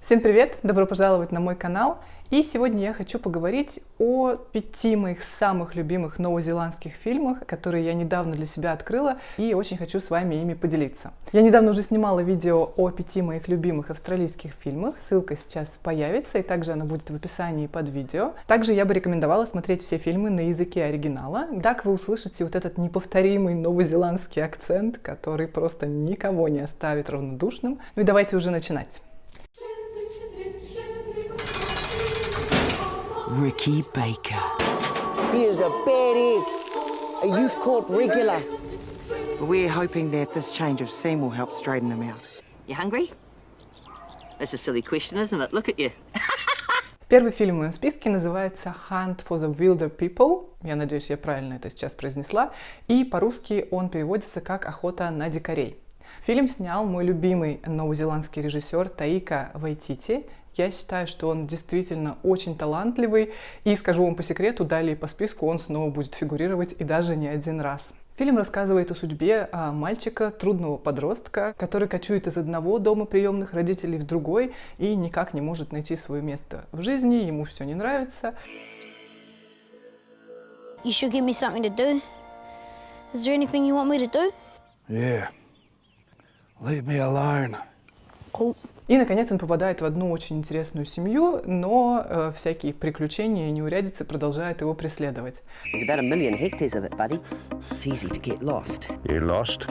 Всем привет! Добро пожаловать на мой канал. И сегодня я хочу поговорить о 5 моих самых любимых новозеландских фильмах, которые я недавно для себя открыла, и очень хочу с вами ими поделиться. Я недавно уже снимала видео о 5 моих любимых австралийских фильмах, ссылка сейчас появится, и также она будет в описании под видео. Также я бы рекомендовала смотреть все фильмы на языке оригинала. Так вы услышите вот этот неповторимый новозеландский акцент, который просто никого не оставит равнодушным. Ну и давайте уже начинать. Ricky Baker. He is a bad egg, a youth court regular. We're hoping that this change of scene will help straighten him out. You hungry? That's a silly question, isn't it? Look at you. Первый фильм в моем списке называется Hunt for the Wilder People. Я надеюсь, я правильно это сейчас произнесла. И по-русски он переводится как «Охота на дикарей». Фильм снял мой любимый новозеландский режиссер Таика Вайтити. Я считаю, что он действительно очень талантливый, и скажу вам по секрету, далее по списку он снова будет фигурировать, и даже не один раз. Фильм рассказывает о судьбе мальчика, трудного подростка, который кочует из одного дома приемных родителей в другой и никак не может найти свое место в жизни, ему все не нравится. You should give me something to do. Is there anything you want me to do? Yeah. Leave me alone. Cool. И, наконец, он попадает в одну очень интересную семью, но всякие приключения и неурядицы продолжают его преследовать. There's about 1 million hectares of it, buddy. It's easy to get lost. You lost?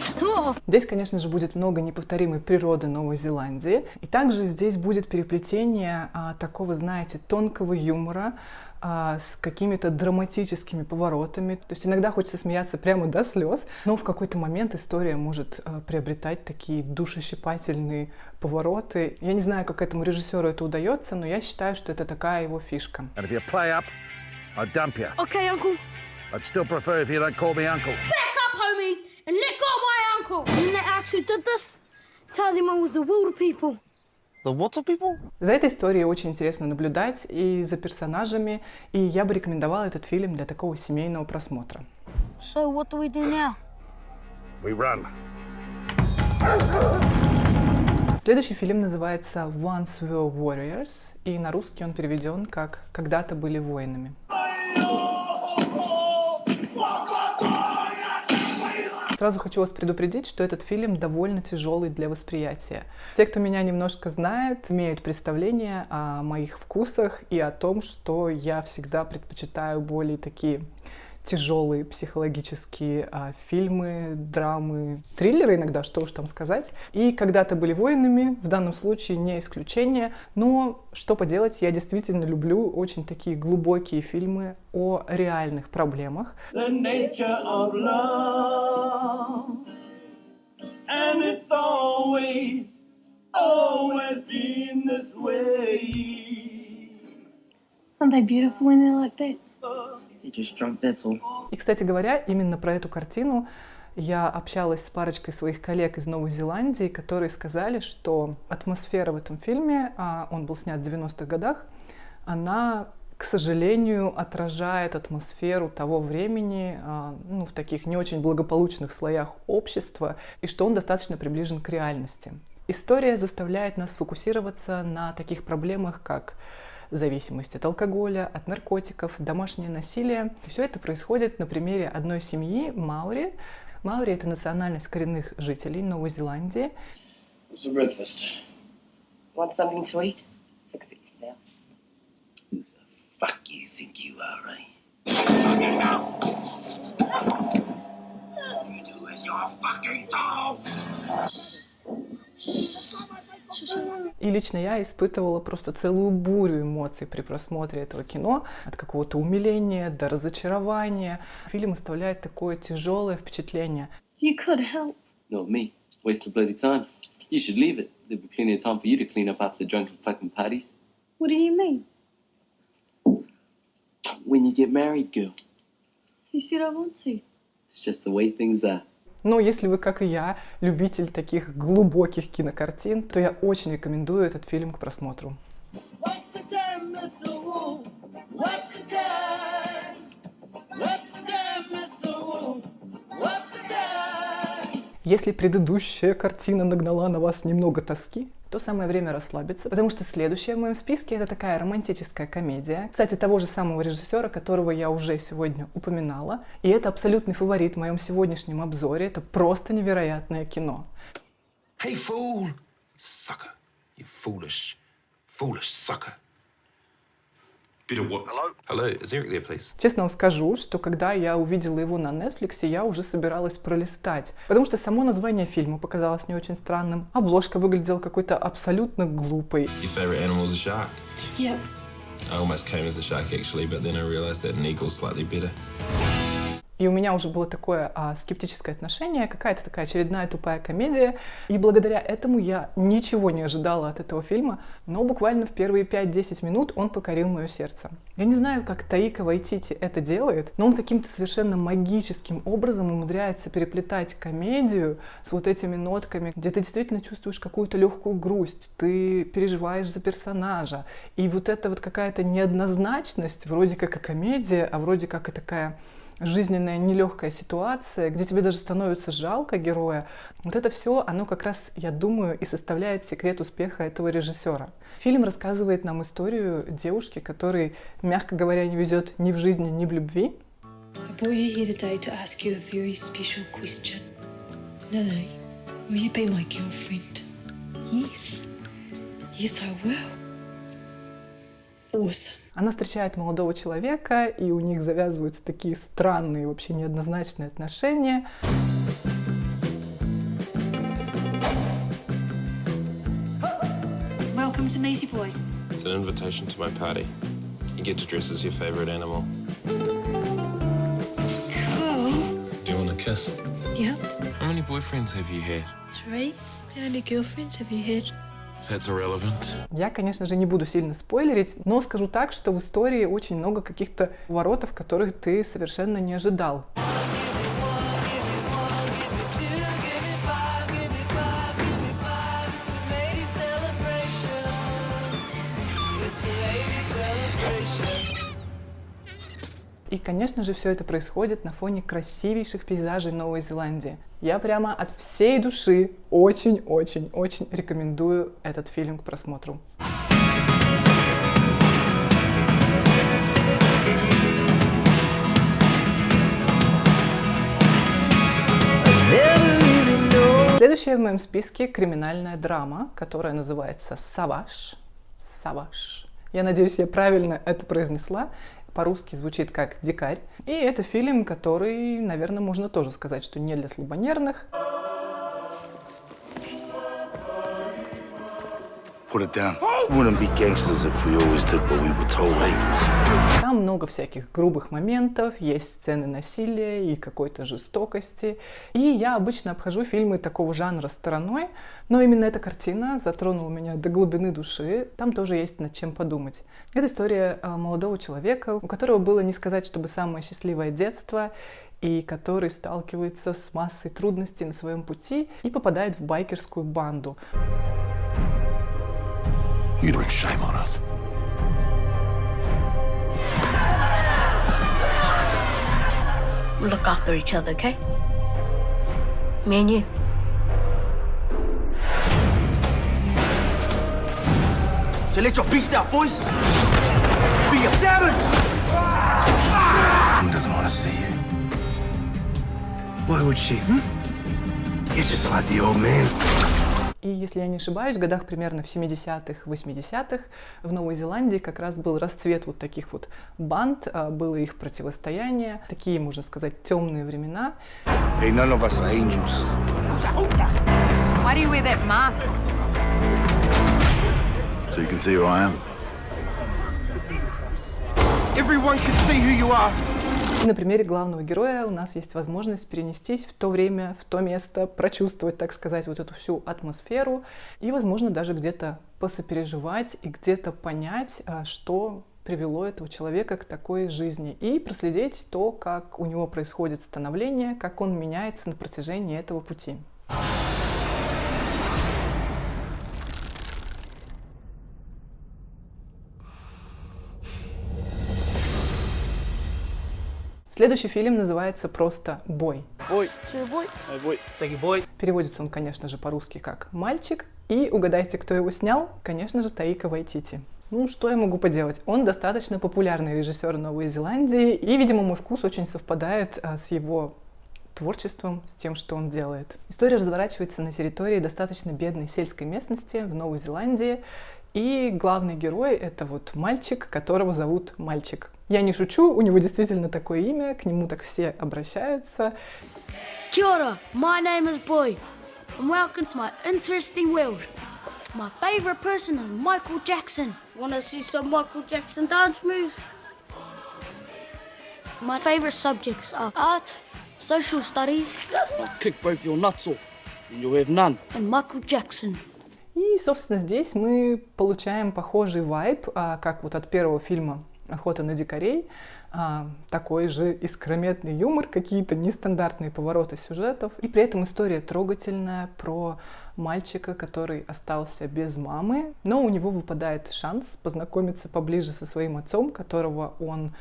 Здесь, конечно же, будет много неповторимой природы Новой Зеландии. И также здесь будет переплетение такого, знаете, тонкого юмора с какими-то драматическими поворотами. То есть иногда хочется смеяться прямо до слез, но в какой-то момент история может приобретать такие душещипательные повороты. Я не знаю, как этому режиссеру это удается, но я считаю, что это такая его фишка. And if you play up, I'd dump you. Okay, Uncle. I'd still prefer if you don't call me uncle. Back up, homies, and let go of my uncle. And the acts who did this, tell them it was the Wilder people. The what of people? За этой историей очень интересно наблюдать и за персонажами, и я бы рекомендовала этот фильм для такого семейного просмотра. So what do we do now? We run. Следующий фильм называется Once Were Warriors, и на русский он переведен как «Когда-то были воинами». Сразу хочу вас предупредить, что этот фильм довольно тяжелый для восприятия. Те, кто меня немножко знает, имеют представление о моих вкусах и о том, что я всегда предпочитаю более такие тяжелые психологические фильмы, драмы, триллеры иногда, что уж там сказать. И «Когда-то были воинами», в данном случае не исключение. Но что поделать, я действительно люблю очень такие глубокие фильмы о реальных проблемах. The nature of love, and it's always been this way. Aren't they beautiful when they're like that? He just drunk, that's all. И, кстати говоря, именно про эту картину я общалась с парочкой своих коллег из Новой Зеландии, которые сказали, что атмосфера в этом фильме, он был снят в 90-х годах, она, к сожалению, отражает атмосферу того времени, в таких не очень благополучных слоях общества, и что он достаточно приближен к реальности. История заставляет нас сфокусироваться на таких проблемах, как зависимость от алкоголя, от наркотиков, домашнее насилие. Все это происходит на примере одной семьи Маори. Маори — это национальность коренных жителей Новой Зеландии. What's for breakfast? Want something to eat? Fix it yourself. Who the fuck you think you are, eh? You do as you're fucking told. И лично я испытывала просто целую бурю эмоций при просмотре этого кино. От какого-то умиления до разочарования. Фильм оставляет такое тяжелое впечатление. You could help. Not me. Waste of bloody time. You should leave it. There'll be plenty of time for you to clean up after the drunken fucking parties. What do you mean? When you get married, girl. You said I want to. It's just the way things are. Но если вы, как и я, любитель таких глубоких кинокартин, то я очень рекомендую этот фильм к просмотру. What's the time, Mr. Wu? What's the time? What's the time, Mr. Wu? What's the time? Если предыдущая картина нагнала на вас немного тоски, то самое время расслабиться, потому что следующая в моем списке — это такая романтическая комедия. Кстати, того же самого режиссера, которого я уже сегодня упоминала. И это абсолютный фаворит в моем сегодняшнем обзоре. Это просто невероятное кино. Hey, fool! Sucker. You foolish sucker. Bit of what? Hello, is Eric there, please? Честно вам скажу, что когда я увидела его на Netflix, я уже собиралась пролистать. Потому что само название фильма показалось не очень странным. Обложка выглядела какой-то абсолютно глупой. Your favorite animal is a shark? Yep. I almost came as a shark actually, but then I realized that an eagle's slightly better. И у меня уже было такое скептическое отношение, какая-то такая очередная тупая комедия. И благодаря этому я ничего не ожидала от этого фильма, но буквально в первые 5-10 минут он покорил мое сердце. Я не знаю, как Таика Вайтити это делает, но он каким-то совершенно магическим образом умудряется переплетать комедию с вот этими нотками, где ты действительно чувствуешь какую-то легкую грусть, ты переживаешь за персонажа. И вот эта вот какая-то неоднозначность, вроде как и комедия, а вроде как и такая жизненная нелегкая ситуация, где тебе даже становится жалко героя. Вот это все, оно как раз, я думаю, и составляет секрет успеха этого режиссера. Фильм рассказывает нам историю девушки, которой, мягко говоря, не везет ни в жизни, ни в любви. I brought you here today to ask you a very special question. Lily, will you be my girlfriend? Yes. Yes, I will. Awesome. Она встречает молодого человека, и у них завязываются такие странные, вообще неоднозначные отношения. Welcome to Maisie Boy. It's an invitation to my party. You get to dress as your favorite animal. Cool. Do you want a kiss? Yep. How many boyfriends have you had? 3. How many girlfriends have you had? That's irrelevant. Я, конечно же, не буду сильно спойлерить, но скажу так, что в истории очень много каких-то поворотов, которых ты совершенно не ожидал. И, конечно же, все это происходит на фоне красивейших пейзажей Новой Зеландии. Я прямо от всей души очень-очень-очень рекомендую этот фильм к просмотру. Следующая в моем списке криминальная драма, которая называется «Саваш». «Саваш». Я надеюсь, я правильно это произнесла. По-русски звучит как «Дикарь». И это фильм, который, наверное, можно тоже сказать, что не для слабонервных. Там много всяких грубых моментов, есть сцены насилия и какой-то жестокости. И я обычно обхожу фильмы такого жанра стороной, но именно эта картина затронула меня до глубины души. Там тоже есть над чем подумать. Это история молодого человека, у которого было, не сказать, чтобы самое счастливое детство, и который сталкивается с массой трудностей на своем пути и попадает в байкерскую банду. You bring shame on us. Look after each other, okay? Me and you. So let your beast out, boys. Be a savage. He doesn't want to see you. Why would she? You're just like the old man. И, если я не ошибаюсь, в годах примерно в 70-х, 80-х в Новой Зеландии как раз был расцвет вот таких вот банд, было их противостояние, такие, можно сказать, темные времена. Hey, none of us are angels. Why do you wear that mask? So you can see who I am. Everyone can see who you are. И на примере главного героя у нас есть возможность перенестись в то время, в то место, прочувствовать, так сказать, вот эту всю атмосферу и, возможно, даже где-то посопереживать и где-то понять, что привело этого человека к такой жизни, и проследить то, как у него происходит становление, как он меняется на протяжении этого пути. Следующий фильм называется просто «Бой». Boy. True boy. Hey, boy. Take it, boy. Переводится он, конечно же, по-русски как «Мальчик». И угадайте, кто его снял? Конечно же, Таика Вайтити. Ну, что я могу поделать? Он достаточно популярный режиссер Новой Зеландии, и, видимо, мой вкус очень совпадает с его творчеством, с тем, что он делает. История разворачивается на территории достаточно бедной сельской местности в Новой Зеландии, и главный герой — это вот мальчик, которого зовут Мальчик. Я не шучу, у него действительно такое имя, к нему так все обращаются. Kia ora, my name is Boy, and welcome to my interesting world. My favourite person is Michael Jackson. Wanna see some Michael Jackson dance moves? My favourite subjects are art, social studies, I'll kick both your nuts off, and you'll have none. and Michael Jackson. И, собственно, здесь мы получаем похожий вайб, как вот от первого фильма «Охота на дикарей». Такой же искрометный юмор, какие-то нестандартные повороты сюжетов. И при этом история трогательная про мальчика, который остался без мамы, но у него выпадает шанс познакомиться поближе со своим отцом, которого он,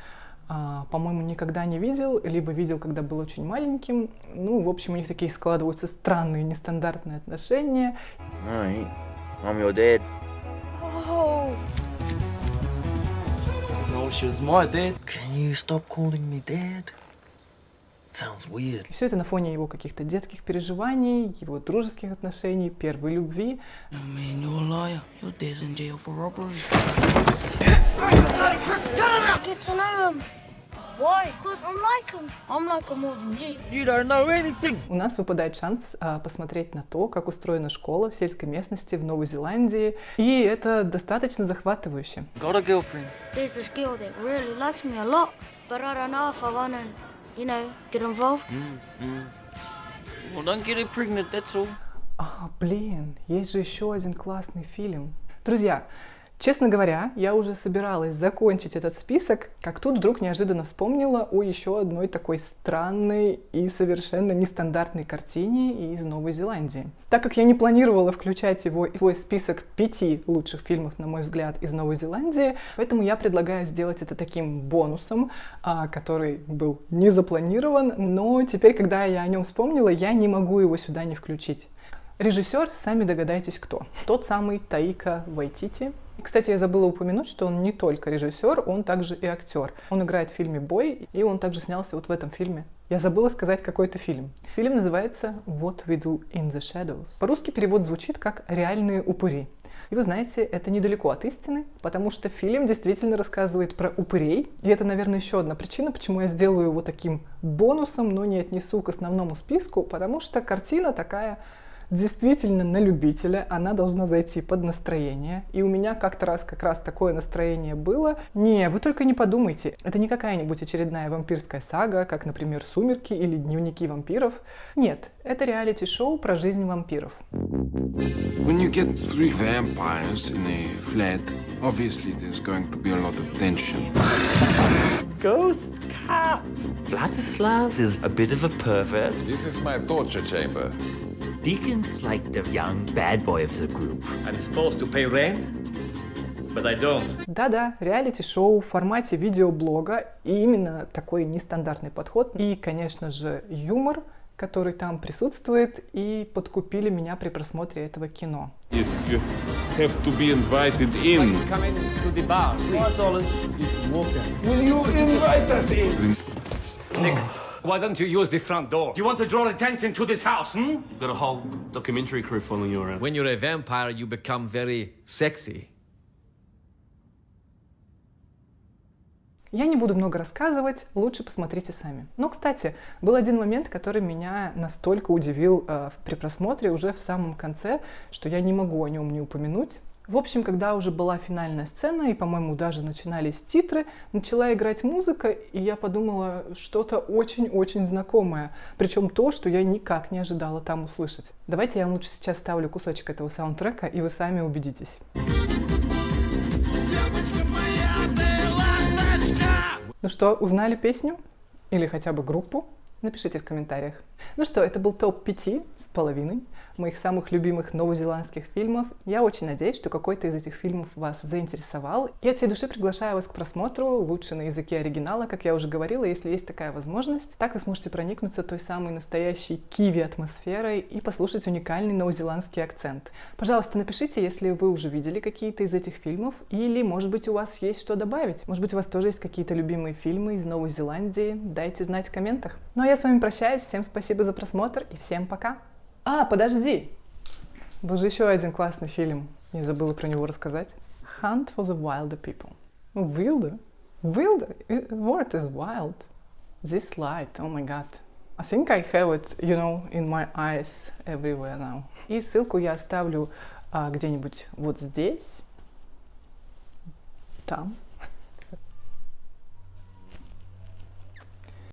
по-моему, никогда не видел, либо видел, когда был очень маленьким. Ну, в общем, у них такие складываются странные, нестандартные отношения. Alright, I'm your dad. Oh. No, she was my dad. Can you stop calling me dad? Sounds weird. Все это на фоне его каких-то детских переживаний, его дружеских отношений, первой любви. I mean, you're a liar. Your dad's in jail for robbery. Get to know him. Why? Because I'm like him. I'm like him more than you. You don't know anything. У нас выпадает шанс посмотреть на то, как устроена школа в сельской местности в Новой Зеландии, и это достаточно захватывающе. Got a girlfriend? There's this girl that really likes me a lot, but I don't know if I want to, get involved. Well, don't get her pregnant, that's all. Блин, есть же еще один классный фильм. Друзья, честно говоря, я уже собиралась закончить этот список, как тут вдруг неожиданно вспомнила о еще одной такой странной и совершенно нестандартной картине из Новой Зеландии. Так как я не планировала включать его в свой список 5 лучших фильмов, на мой взгляд, из Новой Зеландии, поэтому я предлагаю сделать это таким бонусом, который был не запланирован, но теперь, когда я о нем вспомнила, я не могу его сюда не включить. Режиссер, сами догадайтесь, кто. Тот самый Таика Вайтити. Кстати, я забыла упомянуть, что он не только режиссер, он также и актер. Он играет в фильме «Бой», и он также снялся вот в этом фильме. Я забыла сказать, какой это фильм. Фильм называется «What We Do in the Shadows». По-русски перевод звучит как «Реальные упыри». И вы знаете, это недалеко от истины, потому что фильм действительно рассказывает про упырей. И это, наверное, еще одна причина, почему я сделаю его таким бонусом, но не отнесу к основному списку, потому что картина такая действительно на любителя, она должна зайти под настроение. И у меня как-то раз как раз такое настроение было. Не, вы только не подумайте, это не какая-нибудь очередная вампирская сага, как, например, «Сумерки» или «Дневники вампиров». Нет, это реалити-шоу про жизнь вампиров. When you get 3 vampires in a flat, obviously there's going to be a lot of tension. Ghost cop. Vladislav is a bit of a pervert. This is my torture chamber. Deacon's like the young bad boy of the group. I'm supposed to pay rent, but I don't. Да-да, реалити-шоу в формате видеоблога, и именно такой нестандартный подход. И, конечно же, юмор, который там присутствует, и подкупили меня при просмотре этого кино. Yes, you have to be invited in. Come in to the bar, $5. Will you invite us in? Nick, why don't you use the front door? You want to draw attention to this house, hmm? You've got a whole documentary crew following you around. When you're a vampire, you become very sexy. Я не буду много рассказывать, лучше посмотрите сами. Но, кстати, был один момент, который меня настолько удивил при просмотре уже в самом конце, что я не могу о нем не упомянуть. В общем, когда уже была финальная сцена, и, по-моему, даже начинались титры, начала играть музыка, и я подумала, что-то очень-очень знакомое. Причем то, что я никак не ожидала там услышать. Давайте я вам лучше сейчас ставлю кусочек этого саундтрека, и вы сами убедитесь. Ну что, узнали песню? Или хотя бы группу? Напишите в комментариях. Ну что, это был топ 5 с половиной моих самых любимых новозеландских фильмов. Я очень надеюсь, что какой-то из этих фильмов вас заинтересовал. И от всей души приглашаю вас к просмотру, лучше на языке оригинала, как я уже говорила, если есть такая возможность. Так вы сможете проникнуться той самой настоящей киви-атмосферой и послушать уникальный новозеландский акцент. Пожалуйста, напишите, если вы уже видели какие-то из этих фильмов, или, может быть, у вас есть что добавить. Может быть, у вас тоже есть какие-то любимые фильмы из Новой Зеландии. Дайте знать в комментах. Ну а я с вами прощаюсь. Всем спасибо за просмотр и всем пока. Подожди! Был же еще один классный фильм. Я забыла про него рассказать. Hunt for the Wilder People. Wilder? Wilder? What is wild? This light, oh my god. I think I have it, in my eyes everywhere now. И ссылку я оставлю где-нибудь вот здесь, там.